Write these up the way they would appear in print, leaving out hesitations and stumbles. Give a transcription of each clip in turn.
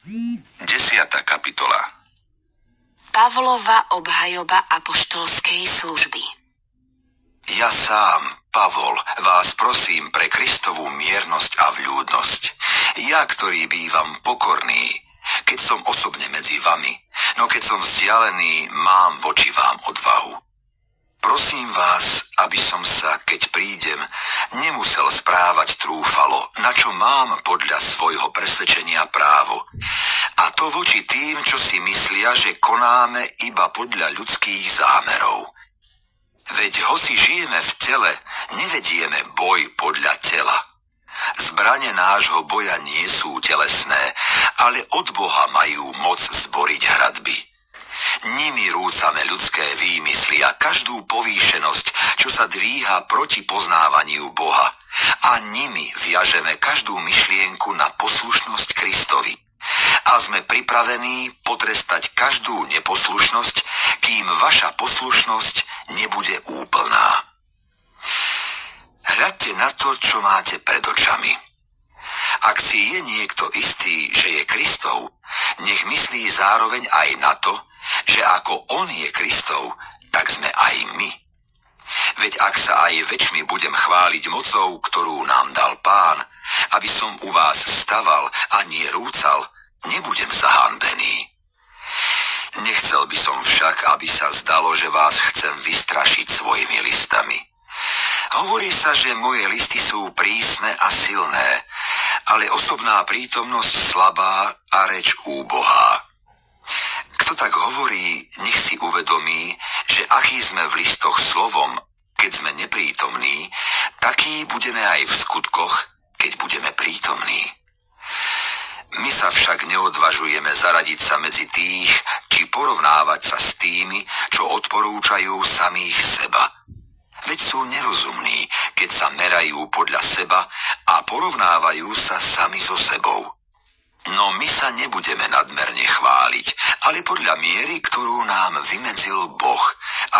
10. kapitola. Pavlova obhajoba apoštolskej služby. Ja sám, Pavol, vás prosím pre Kristovú miernosť a vľúdnosť. Ja, ktorý bývam pokorný, keď som osobne medzi vami, no keď som vzdialený, mám voči vám odvahu. Prosím vás, aby som sa, keď prídem, nemusel správať trúfalo, na čo mám podľa svojho presvedčenia právo. A to voči tým, čo si myslia, že konáme iba podľa ľudských zámerov. Veď hoci žijeme v tele, nevedieme boj podľa tela. Zbrane nášho boja nie sú telesné, ale od Boha majú moc zboriť hradby. Nimi rúcame ľudské výmysly a každú povýšenosť, čo sa dvíha proti poznávaniu Boha. A nimi viažeme každú myšlienku na poslušnosť Kristovi. A sme pripravení potrestať každú neposlušnosť, kým vaša poslušnosť nebude úplná. Hľadte na to, čo máte pred očami. Ak si je niekto istý, že je Kristov, nech myslí zároveň aj na to, že ako on je Kristov, tak sme aj my. Veď ak sa aj večmi budem chváliť mocou, ktorú nám dal Pán, aby som u vás staval a nie rúcal, nebudem zahanbený. Nechcel by som však, aby sa zdalo, že vás chcem vystrašiť svojimi listami. Hovorí sa, že moje listy sú prísne a silné, ale osobná prítomnosť slabá a reč úbohá. Kto tak hovorí, nech si uvedomí, že aký sme v listoch slovom, keď sme neprítomní, taký budeme aj v skutkoch, keď budeme prítomní. My sa však neodvažujeme zaradiť sa medzi tých, či porovnávať sa s tými, čo odporúčajú samých seba. Veď sú nerozumní, keď sa merajú podľa seba a porovnávajú sa sami so sebou. No my sa nebudeme nadmerne chváliť, ale podľa miery, ktorú nám vymedzil Boh,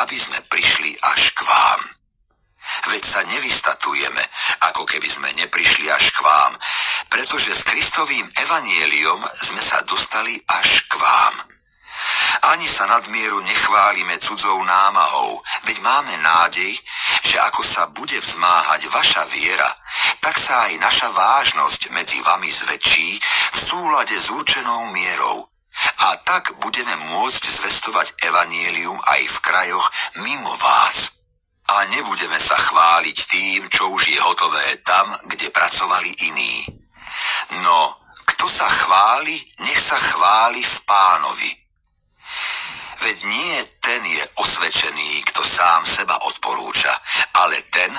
aby sme prišli až k vám. Veď sa nevystatujeme, ako keby sme neprišli až k vám, pretože s Kristovým evanieliom sme sa dostali až k vám. Ani sa nadmieru nechválime cudzou námahou, veď máme nádej, že ako sa bude vzmáhať vaša viera, tak sa aj naša vážnosť medzi vami zväčší v súlade s určenou mierou. A tak budeme môcť zvestovať evanielium aj v krajoch mimo vás. A nebudeme sa chváliť tým, čo už je hotové tam, kde pracovali iní. No, kto sa chváli, nech sa chváli v Pánovi. Veď nie ten je osvedčený, kto sám seba odporúča, ale ten,